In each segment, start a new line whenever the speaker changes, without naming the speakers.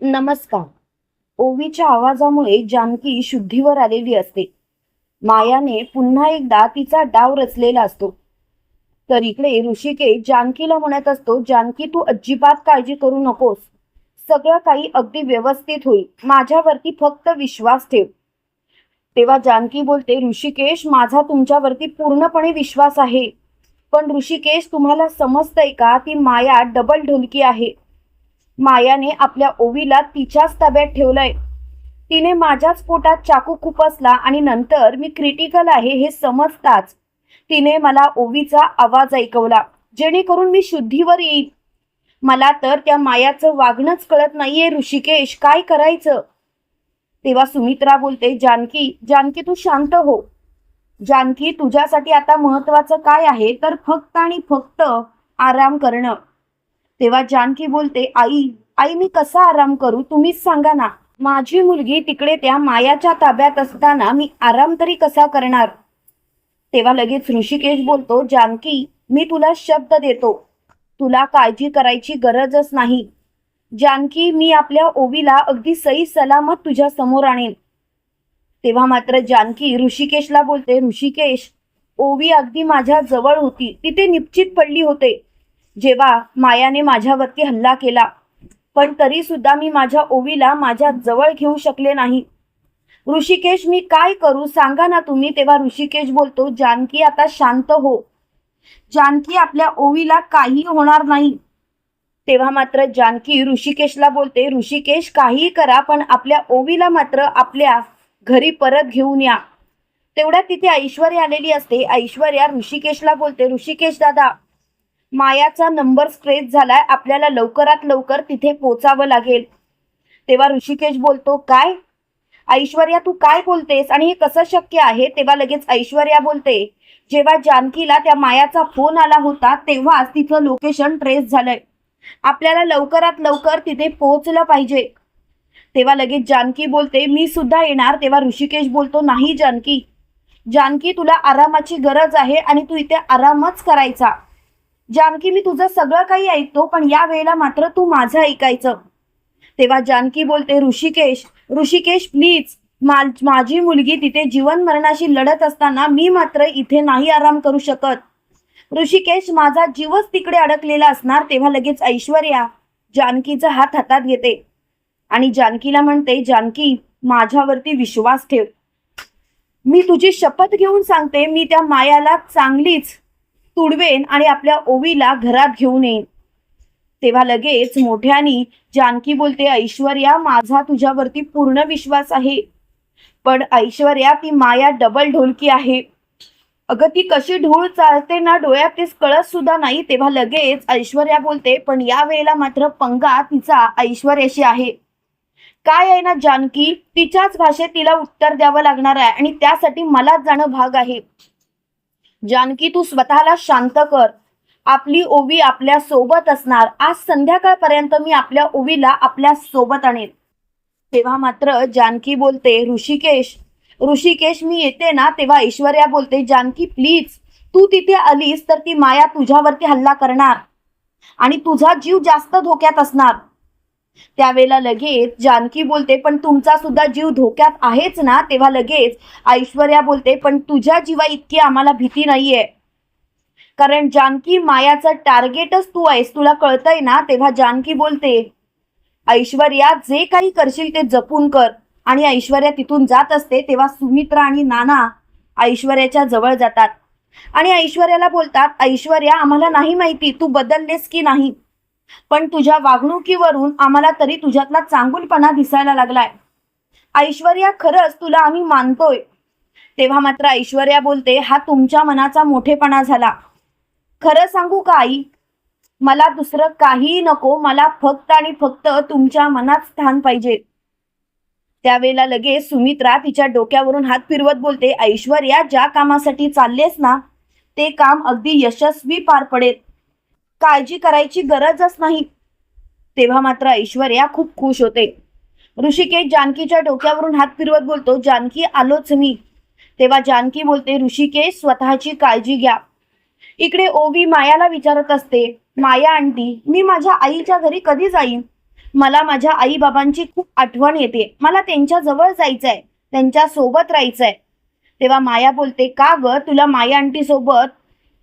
नमस्कार. ओवीच्या आवाजामुळे जानकी शुद्धीवर आलेली असते. मायाने पुन्हा एकदा तिचा डाव रचलेला असतो. तर इकडे ऋषिकेश जानकीला म्हणत असतो, जानकी तू अजिबात काळजी करू नकोस. सगळं काही अगदी व्यवस्थित होईल. माझ्यावरती फक्त विश्वास ठेव. तेव्हा जानकी बोलते, ऋषिकेश माझा तुमच्यावरती पूर्णपणे विश्वास आहे. पण ऋषिकेश तुम्हाला समजतंय का, ती माया डबल ढोलकी आहे. मायाने आपल्या ओवीला तिच्याच ताब्यात ठेवलंय. तिने माझ्याच पोटात चाकू खुपसला आणि नंतर मी क्रिटिकल आहे हे समजताच तिने मला ओवीचा आवाज ऐकवला, जेणेकरून मी शुद्धीवर येईल. मला तर त्या मायाचं वागणंच कळत नाहीये ऋषिकेश, काय करायचं. तेव्हा सुमित्रा बोलते, जानकी जानकी तू शांत हो. जानकी तुझ्यासाठी आता महत्वाचं काय आहे तर फक्त आणि फक्त आराम करणं. तेव्हा जानकी बोलते, आई आई मी कसा आराम करू तुम्हीच सांगा ना. माझी मुलगी तिकडे त्या मायाच्या ताब्यात असताना मी आराम तरी कसा करणार. तेव्हा लगेच ऋषिकेश बोलतो, जानकी मी तुला शब्द देतो, तुला काळजी करायची गरजच नाही. जानकी मी आपल्या ओवीला अगदी सही सलामत तुझ्या समोर आणेन. तेव्हा मात्र जानकी ऋषिकेशला बोलते, ऋषिकेश ओवी अगदी माझ्या जवळ होती, तिथे निश्चित पडली होते जेव्हा मायाने माझ्यावरती हल्ला केला. पण तरी सुद्धा मी माझ्या ओवीला माझ्या जवळ घेऊ शकले नाही. ऋषिकेश मी काय करू सांगा ना तुम्ही. तेव्हा ऋषिकेश बोलतो, जानकी आता शांत हो. जानकी आपल्या ओवीला काही होणार नाही. तेव्हा मात्र जानकी ऋषिकेशला बोलते, ऋषिकेश काही करा पण आपल्या ओवीला मात्र आपल्या घरी परत घेऊन या. तेवढ्या तिथे ऐश्वर्या आलेली असते. ऐश्वर्या ऋषिकेशला बोलते, ऋषिकेश दादा मायाचा नंबर स्ट्रेच झालाय, आपल्याला लवकरात लवकर तिथे पोचावं लागेल. तेव्हा ऋषिकेश बोलतो, काय ऐश्वर्या तू काय बोलतेस आणि हे कसं शक्य आहे. तेव्हा लगेच ऐश्वर्या बोलते, जेव्हा जानकीला त्या मायाचा फोन आला होता तेव्हाच तिचं लोकेशन ट्रेस झालंय, आपल्याला लवकरात लवकर तिथे पोहोचलं पाहिजे. तेव्हा लगेच जानकी बोलते, मी सुद्धा येणार. तेव्हा ऋषिकेश बोलतो, नाही जानकी जानकी तुला आरामाची गरज आहे आणि तू इथे आरामच करायचा. जानकी मी तुझं सगळं काही ऐकतो पण या वेळेला मात्र तू माझं ऐकायचं. तेव्हा जानकी बोलते, ऋषिकेश ऋषिकेश प्लीज, माझी मुलगी तिथे जीवन मरणाशी लढत असताना मी मात्र इथे नाही आराम करू शकत. ऋषिकेश माझा जीवच तिकडे अडकलेला असणार. तेव्हा लगेच ऐश्वर्या जानकीचा हात हातात घेते आणि जानकीला म्हणते, जानकी माझ्यावरती विश्वास ठेव. मी तुझी शपथ घेऊन सांगते, मी त्या मायाला चांगलीच तुडवेन आणि आपल्या ओवीला घरात घेऊन येईन. तेव्हा लगेच मोठ्यानी जानकी बोलते, ऐश्वर्या माझा तुझ्यावरती पूर्ण विश्वास आहे. पण ऐश्वर्या ती माया डबल ढोलकी आहे. अगं ती कशी ढोल चालते ना डोळ्यात तेच कळत सुद्धा नाही. तेव्हा लगेच ऐश्वर्या बोलते, पण या वेळेला मात्र पंगा तिचा ऐश्वर्याशी आहे. काय आहे ना जानकी, तिच्याच भाषेत तिला उत्तर द्यावं लागणार आहे आणि त्यासाठी मलाच जाणं भाग आहे. जानकी तू स्वतःला शांत कर. आपली ओवी आपल्या सोबत असणार. आज संध्याकाळपर्यंत मी आपल्या ओवीला आपल्या सोबत आणेन. तेव्हा मात्र जानकी बोलते, ऋषिकेश ऋषिकेश मी येते ना. तेव्हा ऐश्वर्या बोलते, जानकी प्लीज तू तिथे आलीस तर ती माया तुझ्यावरती हल्ला करणार आणि तुझा जीव जास्त धोक्यात असणार. त्यावेळेला लगेच जानकी बोलते, पण तुमचा सुद्धा जीव धोक्यात आहेच ना. तेव्हा लगेच ऐश्वर्या बोलते, पण तुझ्या जीवा इतकी आम्हाला भीती नाहीये, कारण जानकी मायाचं टार्गेटच तू आहेस, तुला कळतंय ना. तेव्हा जानकी बोलते, ऐश्वर्या जे काही करशील ते जपून कर. आणि ऐश्वर्या तिथून जात असते तेव्हा सुमित्रा आणि नाना ऐश्वर्याच्या जवळ जातात आणि ऐश्वर्याला बोलतात, ऐश्वर्या आम्हाला नाही माहिती तू बदललेस की नाही, पण तुझ्या वागणुकीवरून आम्हाला तरी तुझ्यातला चांगुलपणा दिसायला लागलाय. ऐश्वर्या खरंच तुला आम्ही मानतोय. तेव्हा मात्र ऐश्वर्या बोलते, हा तुमच्या मनाचा मोठेपणा झाला. खरं सांगू का आई, मला दुसरं काही नको, मला फक्त आणि फक्त तुमच्या मनात स्थान पाहिजे. त्यावेळेला लगेच सुमित्रा तिच्या डोक्यावरून हात फिरवत बोलते, ऐश्वर्या ज्या कामासाठी चाललेस ना ते काम अगदी यशस्वी पार पडेल, काळजी करायची गरजच नाही. तेव्हा मात्र ऐश्वर्या खूप खुश होते. ऋषिकेश जानकीच्या डोक्यावरून हात फिरवत बोलतो, जानकी आलोच मी. तेव्हा जानकी बोलते, ऋषिकेश स्वतःची काळजी घ्या. इकडे ओवी मायाला विचारत असते, माया आंटी मी माझ्या आईच्या घरी कधी जाईन. मला माझ्या आई बाबांची खूप आठवण येते, मला त्यांच्या जवळ जायचंय, त्यांच्या सोबत राहायचंय. तेव्हा माया बोलते, का ग, तुला माया आंटी सोबत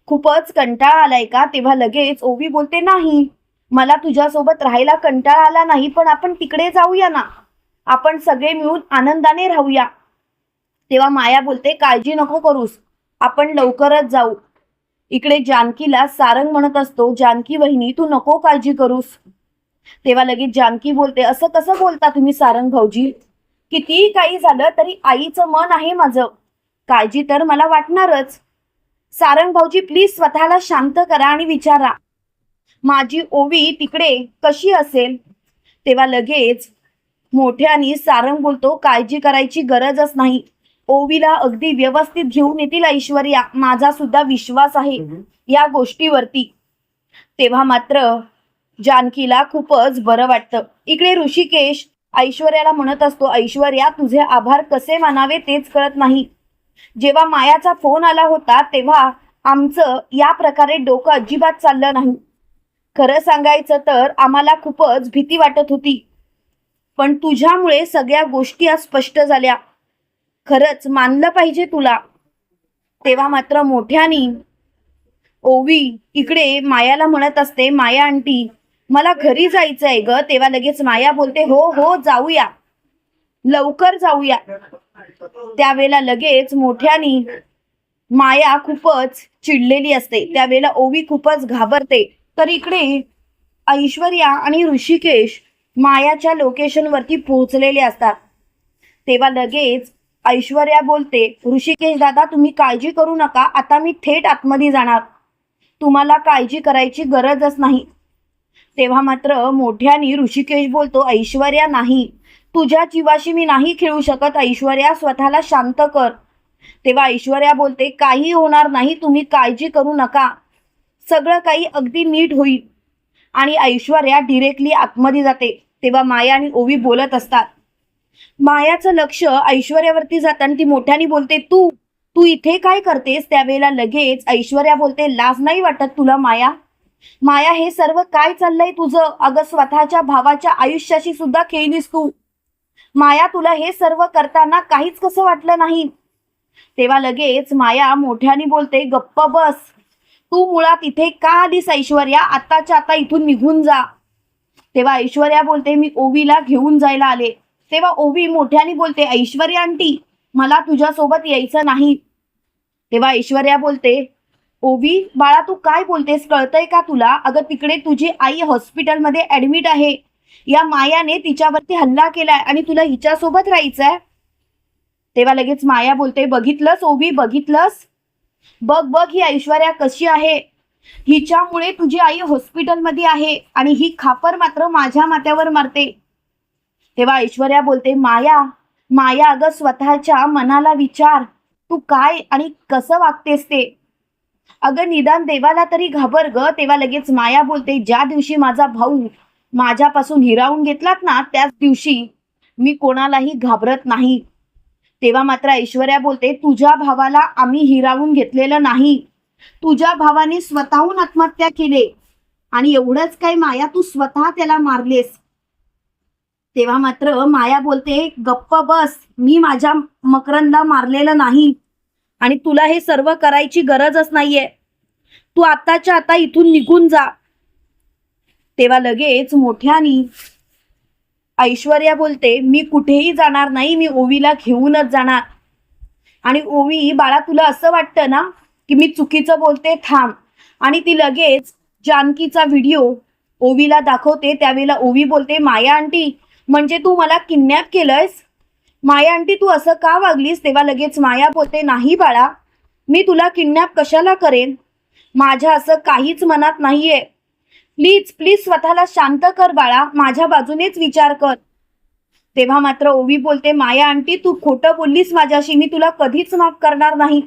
खूपच कंटाळा आलाय का? तेव्हा लगेच ओवी बोलते, नाही, मला तुझ्यासोबत राहायला कंटाळा आला नाही, पण आपण तिकडे जाऊया ना, आपण सगळे मिळून आनंदाने राहूया. तेव्हा माया बोलते, काळजी नको करूस, आपण लवकरच जाऊ. इकडे जानकीला सारंग म्हणत असतो, जानकी वहिनी तू नको काळजी करूस. तेव्हा लगेच जानकी बोलते, असं कसं बोलता तुम्ही सारंग भाऊजी? कितीही काही झालं तरी आईचं मन आहे माझं, काळजी तर मला वाटणारच. सारंग भाऊजी प्लीज स्वतःला शांत करा आणि विचारा, माझी ओवी तिकडे कशी असेल? तेव्हा लगेच मोठ्यानी सारंग बोलतो, काळजी करायची गरजच नाही, ओवीला अगदी व्यवस्थित घेऊन येतील ऐश्वर्या, माझा सुद्धा विश्वास आहे या गोष्टीवरती. तेव्हा मात्र जानकीला खूपच बरं वाटतं. इकडे ऋषिकेश ऐश्वर्याला म्हणत असतो, ऐश्वर्या तुझे आभार कसे मानावे तेच कळत नाही. जेव्हा मायाचा फोन आला होता तेव्हा आमचं या प्रकारे डोकं अजिबात चाललं नाही. खरं सांगायचं तर आम्हाला खूपच भीती वाटत होती, पण तुझ्यामुळे सगळ्या गोष्टी आज स्पष्ट झाल्या. खरंच मानलं पाहिजे तुला. तेव्हा मात्र मोठ्यानी ओवी इकडे मायाला म्हणत असते, माया आंटी मला घरी जायचंय ग. तेव्हा लगेच माया बोलते, हो हो जाऊया, लवकर जाऊया. त्यावेळेला लगेच मोठ्यानी माया खूपच चिडलेली असते, त्यावेळेला ओवी खूपच घाबरते. तर इकडे ऐश्वर्या आणि ऋषिकेश मायाच्या लोकेशनवरती पोहोचलेले असतात. तेव्हा लगेच ऐश्वर्या बोलते, ऋषिकेश दादा तुम्ही काळजी करू नका, आता मी थेट आतमध्ये जाणार, तुम्हाला काळजी करायची गरजच नाही. तेव्हा मात्र मोठ्यानी ऋषिकेश बोलतो, ऐश्वर्या नाही, तुझ्या जीवाशी मी नाही खेळू शकत, ऐश्वर्या स्वतःला शांत कर. तेव्हा ऐश्वर्या बोलते, काही होणार नाही, तुम्ही काळजी करू नका, सगळं काही अगदी नीट होईल. आणि ऐश्वर्या डिरेक्टली आतमध्ये जाते. तेव्हा माया आणि ओवी बोलत असतात. मायाचं लक्ष ऐश्वर्यावरती जाताना ती मोठ्याने बोलते, तू तू इथे काय करतेस? त्यावेळेला लगेच ऐश्वर्या बोलते, लाज नाही वाटत तुला माया? माया हे सर्व काय चाललंय तुझं? अगं स्वतःच्या भावाच्या आयुष्याशी सुद्धा खेळलीस तू. माया तुला हे सर्व करताना काहीच कसं वाटलं नाही? तेव्हा लगेच माया मोठ्याने बोलते, गप्प बस, तू मुळात इथे का आलीस ऐश्वर्या? आताच्या आता इथून निघून जा. तेव्हा ऐश्वर्या बोलते, मी ओवीला घेऊन जायला आले. तेव्हा ओवी मोठ्याने बोलते, ऐश्वर्या आंटी मला तुझ्यासोबत यायचं नाही. तेव्हा ऐश्वर्या बोलते, ओवी बाळा तू काय बोलतेस, कळतंय का तुला? अगं तिकडे तुझी आई हॉस्पिटलमध्ये ऍडमिट आहे, या मायाने तिच्यावरती हल्ला केलाय आणि तुला हिच्यासोबत राहायचंय. तेव्हा लगेच माया बोलते, बघितलंस ओवी, बघितलंस, बघ बघ ही ऐश्वर्या कशी आहे, हिच्यामुळे तुझी आई हॉस्पिटलमध्ये आहे आणि ही खापर मात्र माझ्या माथ्यावर मारते. तेव्हा ऐश्वर्या बोलते, माया माया अगं स्वतःच्या मनाला विचार, तू काय आणि कसं वागतेस ते, अगं निदान देवाला तरी घाबर ग. तेव्हा लगेच माया बोलते, ज्या दिवशी माझा भाऊ माझ्यापासून हिरावून घेतलात ना त्याच दिवशी मी कोणालाही घाबरत नाही. तेव्हा मात्र ऐश्वर्या बोलते, तुझ्या भावाला आम्ही हिरावून घेतलेलं नाही, तुझ्या भावाने स्वतःहून आत्महत्या केली आणि एवढंच काय माया तू स्वतः त्याला मारलेस. तेव्हा मात्र माया बोलते, गप्प बस, मी माझ्या मकरंदला मारलेलं नाही आणि तुला हे सर्व करायची गरजच नाहीये, तू आताच्या आता इथून निघून जा. तेव्हा लगेच मोठ्यानी ऐश्वर्या बोलते, मी कुठेही जाणार नाही, मी ओवीला घेऊनच जाणार. आणि ओवी बाळा तुला असं वाटतं ना की मी चुकीचं बोलते, थांब. आणि ती लगेच जानकीचा व्हिडिओ ओवीला दाखवते. त्यावेळेला ओवी बोलते, माया आंटी म्हणजे तू मला किडनॅप केलंयस? माया आंटी तू असं का वागलीस? तेव्हा लगेच माया बोलते, नाही बाळा, मी तुला किडनॅप कशाला करेन, माझ्या असं काहीच मनात नाहीये, प्लीज प्लीज स्वतःला शांत कर बाळा, माझ्या बाजूनेच विचार कर. तेव्हा मात्र ओवी बोलते, माया आंटी तू खोटं बोललीस माझ्याशी, मी तुला कधीच माफ करणार नाही,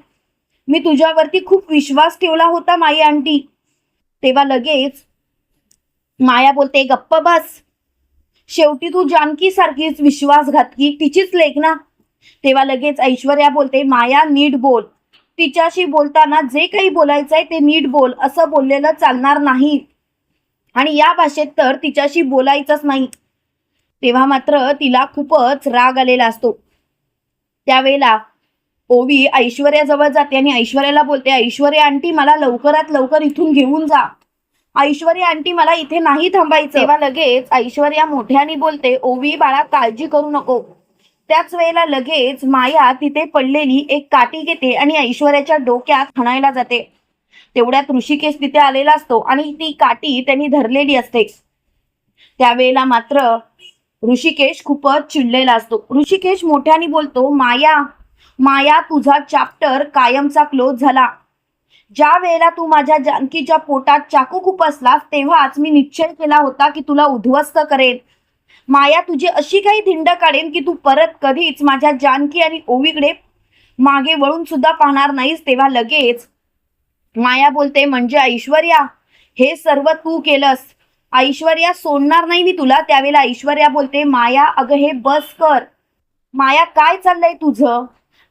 मी तुझ्यावरती खूप विश्वास ठेवला होता माया आंटी. तेव्हा लगेच माया बोलते, गप्प बस, शेवटी तू जानकी सारखीच विश्वासघातकी, तिचीच लेक ना. तेव्हा लगेच ऐश्वर्या बोलते, माया नीट बोल, तिच्याशी बोलताना जे काही बोलायचंय ते नीट बोल, असं बोललेलं चालणार नाही आणि या भाषेत तर तिच्याशी बोलायचंच नाही. तेव्हा मात्र तिला खूपच राग आलेला असतो. त्यावेळेला ओवी ऐश्वर्याजवळ जाते आणि ऐश्वर्याला बोलते, ऐश्वर्या आंटी मला लवकरात लवकर इथून घेऊन जा. ऐश्वर्या आंटी मला इथे नाही थांबायचं. तेव्हा लगेच ऐश्वर्या मोठ्याने बोलते, ओवी बाळा काळजी करू नको. त्याच वेळेला लगेच माया तिथे पडलेली एक काठी घेते आणि ऐश्वर्याच्या डोक्यात हाणायला जाते. तेवढ्यात ऋषिकेश तिथे आलेला असतो आणि ती काठी त्यांनी धरलेली असते. त्यावेळेला मात्र ऋषिकेश खूपच चिडलेला असतो. ऋषिकेश मोठ्याने बोलतो, माया माया तुझा चॅप्टर कायमचा क्लोज झाला. ज्या वेळेला तू माझ्या जानकीच्या पोटात चाकू खुपसलास तेव्हाच मी निश्चय केला होता की तुला उद्ध्वस्त करेन. माया तुझी अशी काही धिंड काढेन की तू परत कधीच माझ्या जानकी आणि ओवीकडे मागे वळून सुद्धा पाहणार नाहीस. तेव्हा लगेच माया बोलते, म्हणजे ऐश्वर्या हे सर्व तू केलंस. ऐश्वर्या सोडणार नाही मी तुला. त्यावेळेला ऐश्वर्या बोलते, माया अगं हे बस कर. माया काय चाललंय तुझं?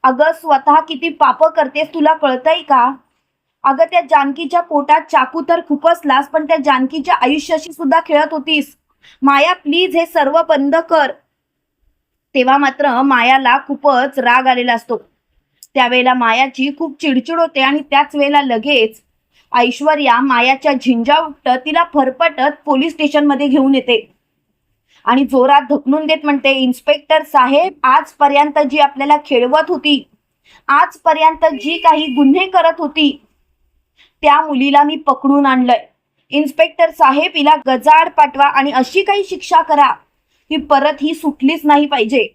अगं स्वतः किती पाप करतेस तुला कळतंय का? अगं त्या जानकीच्या पोटात चाकू तर खुपसलास पण त्या जानकीच्या आयुष्याशी सुद्धा खेळत होतीस. माया प्लीज हे सर्व बंद कर. तेव्हा मात्र मायाला खूपच राग आलेला असतो. त्यावेळेला मायाची खूप चिडचिड होते आणि त्याच वेळेला लगेच ऐश्वर्या मायाच्या झिंजा उपटत तिला फरफटत पोलीस स्टेशनमध्ये घेऊन येते आणि जोरात ढकलून देत म्हणते, इन्स्पेक्टर साहेब आजपर्यंत जी आपल्याला खेळवत होती, आजपर्यंत जी काही गुन्हे करत होती त्या मुलीला मी पकडून आणलंय. इन्स्पेक्टर साहेब हिला गजाआड पाठवा आणि अशी काही शिक्षा करा की परत ही सुटलीच नाही पाहिजे.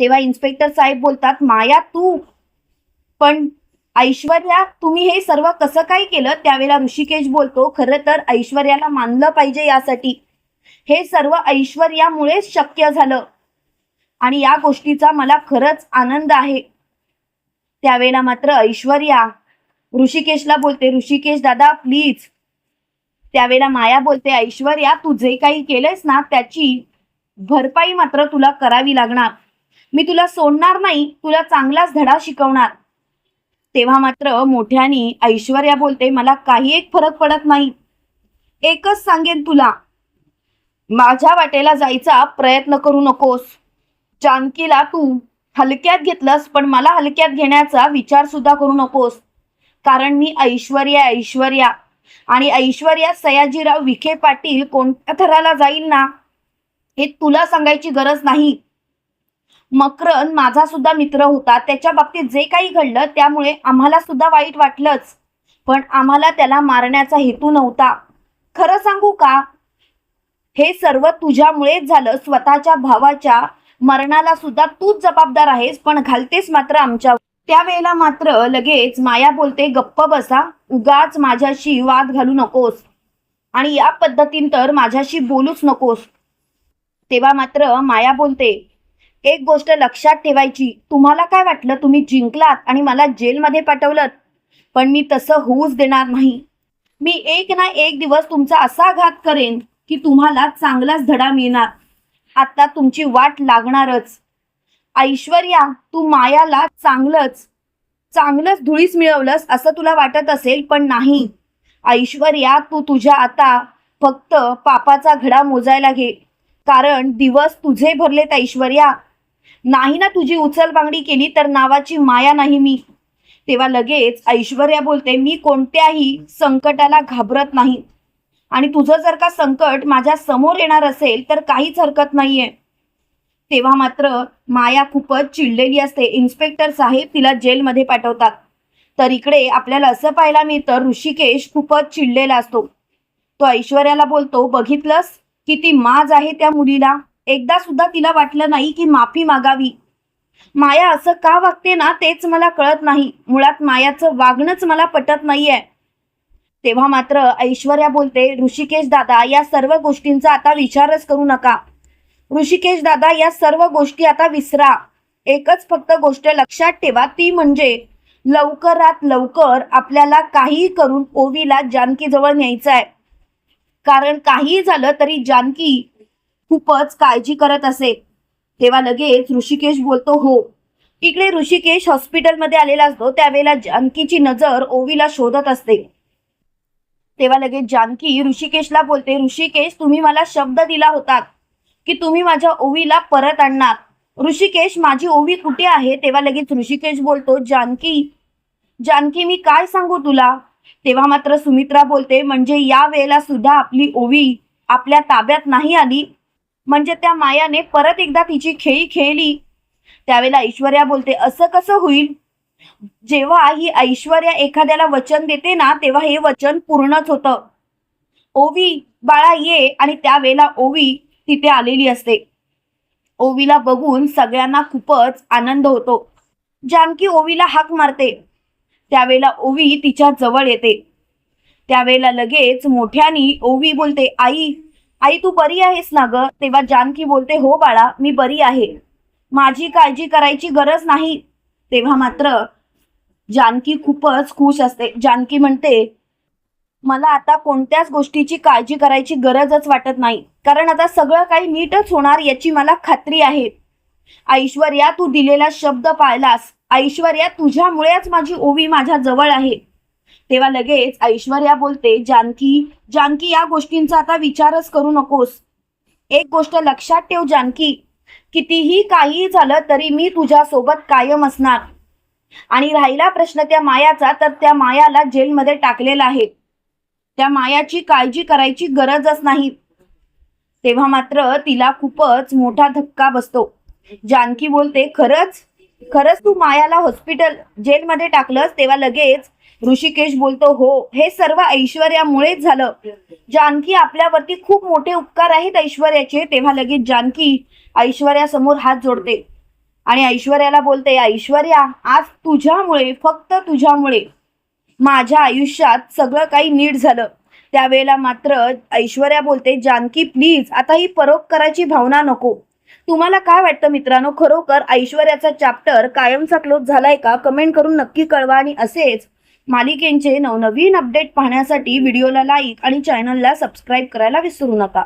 तेव्हा इन्स्पेक्टर साहेब बोलतात, माया तू पण ऐश्वर्या तुम्ही हे सर्व कसं काय केलं? त्यावेळेला ऋषिकेश बोलतो, खरं तर ऐश्वर्याला मानलं पाहिजे. यासाठी हे सर्व ऐश्वर्यामुळेच शक्य झालं आणि या गोष्टीचा मला खरंच आनंद आहे. त्यावेळेला मात्र ऐश्वर्या ऋषिकेशला बोलते, ऋषिकेश दादा प्लीज. त्यावेळेला माया बोलते, ऐश्वर्या तू जे काही केलंयस ना त्याची भरपाई मात्र तुला करावी लागणार. मी तुला सोडणार नाही, तुला चांगलाच धडा शिकवणार. तेव्हा मात्र मोठ्याने ऐश्वर्या बोलते, मला काही एक फरक पडत नाही. एकच सांगेन तुला, माझ्या वाटेला जायचा प्रयत्न करू नकोस. जानकीला तू हलक्यात घेतलंस पण मला हलक्यात घेण्याचा विचार सुद्धा करू नकोस. कारण मी ऐश्वर्या आणि ऐश्वर्या सयाजीराव विखे पाटील कोणत्या थराला जाईल ना हे तुला सांगायची गरज नाही. मकरन माझा सुद्धा मित्र होता. त्याच्या बाबतीत जे काही घडलं त्यामुळे आम्हाला सुद्धा वाईट वाटलंच, पण आम्हाला त्याला मारण्याचा हेतू नव्हता. खरं सांगू का, हे सर्व तुझ्यामुळेच झालं. स्वतःच्या भावाच्या मरणाला सुद्धा तूच जबाबदार आहेस, पण घालतेस मात्र आमच्या. त्यावेळेला मात्र लगेच माया बोलते, गप्प बसा, उगाच माझ्याशी वाद घालू नकोस आणि या पद्धतीने तर माझ्याशी बोलूच नकोस. तेव्हा मात्र माया बोलते, एक गोष्ट लक्षात ठेवायची, तुम्हाला काय वाटलं तुम्ही जिंकलात आणि मला जेलमध्ये पाठवलं, पण मी तसं होऊच देणार नाही. मी एक ना एक दिवस तुमचा असा घात करेन की तुम्हाला चांगलाच धडा मिळणार. आता तुमची वाट लागणारच. ऐश्वर्या तू मायाला चांगलंच धुळीस मिळवलंस असं तुला वाटत असेल, पण नाही. ऐश्वर्या तू तुझ्या आता फक्त पापाचा घडा मोजायला घे, कारण दिवस तुझे भरलेत. ऐश्वर्या नाही ना तुझी उचलबांगडी केली तर नावाची माया नाही मी. तेव्हा लगेच ऐश्वर्या बोलते, मी कोणत्याही संकटाला घाबरत नाही आणि तुझं जर का संकट माझ्या समोर येणार असेल तर काहीच हरकत नाहीये. तेव्हा मात्र माया खूपच चिडलेली असते. इन्स्पेक्टर साहेब तिला जेलमध्ये पाठवतात. तर इकडे आपल्याला असं पाहायला मिळतं, ऋषिकेश खूपच चिडलेला असतो. तो ऐश्वर्याला बोलतो, बघितलंस किती माज आहे त्या मुलीला, एकदा सुद्धा तिला वाटलं नाही की माफी मागावी. माया असं का वागते ना तेच मला कळत नाही. मुळात मायाचं वागणंच मला पटत नाहीये. तेव्हा मात्र ऐश्वर्या बोलते, ऋषिकेश दादा या सर्व गोष्टींचा आता विचारच करू नका. ऋषिकेश दादा या सर्व गोष्टी आता विसरा. एकच फक्त गोष्ट लक्षात ठेवा, ती म्हणजे लवकरात लवकर आपल्याला काही करून ओवीला जानकीजवळ न्यायचं आहे. कारण काही झालं तरी जानकी खूपच काळजी करत असे. तेव्हा लगेच ऋषिकेश बोलतो, हो. इकडे ऋषिकेश हॉस्पिटलमध्ये आलेला असतो. त्यावेळेला जानकीची नजर ओवीला शोधत असते. तेव्हा लगेच जानकी ऋषिकेशला बोलते, ऋषिकेश तुम्ही मला शब्द दिला होता की तुम्ही माझ्या ओवीला परत आणणार. ऋषिकेश, माझी ओवी कुठे आहे? तेव्हा लगेच ऋषिकेश बोलतो, जानकी, जानकी मी काय सांगू तुला? तेव्हा मात्र सुमित्रा बोलते, म्हणजे या वेळेला सुद्धा आपली ओवी आपल्या ताब्यात नाही आली, म्हणजे त्या मायाने परत एकदा तिची खेळी खेळली. त्यावेळेला ऐश्वर्या बोलते, असं कसं होईल? जेव्हा ही ऐश्वर्या एखाद्याला वचन देते ना, तेव्हा हे वचन पूर्णच होतं. ओवी बाळा ये. आणि त्यावेळेला ओवी तिथे आलेली असते. ओवीला बघून सगळ्यांना खूपच आनंद होतो. जानकी ओवीला हाक मारते. त्यावेळेला ओवी तिच्या जवळ येते. त्यावेळेला लगेच मोठ्यानी ओवी बोलते, आई, आई तू बरी आहेस ना ग? तेव्हा जानकी बोलते, हो बाळा मी बरी आहे, माझी काळजी करायची गरज नाही. तेव्हा मात्र जानकी खूपच खुश असते. जानकी म्हणते, मला आता कोणत्याच गोष्टीची काळजी करायची गरजच वाटत नाही, कारण आता सगळं काही नीटच होणार याची मला खात्री आहे. ऐश्वर्या, तू दिलेला शब्द पाळलास. ऐश्वर्या, तुझ्यामुळेच माझी ओवी माझ्या जवळ आहे. तेव्हा लगेच ऐश्वर्या बोलते, जानकी, जानकी या गोष्टींचा आता विचारच करू नकोस. एक गोष्ट लक्षात ठेव जानकी, कितीही काही झालं तरी मी तुझ्या सोबत कायम असणार. आणि राहिला प्रश्न त्या मायाचा, तर त्या मायाला जेलमध्ये टाकलेला आहे. त्या मायाची काळजी करायची गरजच नाही. तेव्हा मात्र तिला खूपच मोठा धक्का बसतो. जानकी बोलते, खरंच खरंच तू मायाला जेलमध्ये टाकलंस? तेव्हा लगेच ऋषिकेश बोलतो, हो, हे सर्व ऐश्वर्यामुळेच झालं. जानकी, आपल्यावरती खूप मोठे उपकार आहेत ऐश्वर्याचे. तेव्हा लगेच जानकी ऐश्वर्या समोर हात जोडते आणि ऐश्वर्याला बोलते, ऐश्वर्या, आज तुझ्यामुळे, फक्त तुझ्यामुळे माझ्या आयुष्यात सगळं काही नीट झालं. त्यावेळेला मात्र ऐश्वर्या बोलते, जानकी प्लीज, आता ही परोपकाराची भावना नको. तुम्हाला काय वाटतं मित्रांनो, खरोखर ऐश्वर्याचा चॅप्टर कायमचा क्लोज झालाय का? कमेंट करून नक्की कळवा. आणि असेच मालिकेंचे नवनवीन अपडेट पाहण्यासाठी व्हिडिओला लाईक आणि चॅनलला सबस्क्राईब करायला विसरू नका.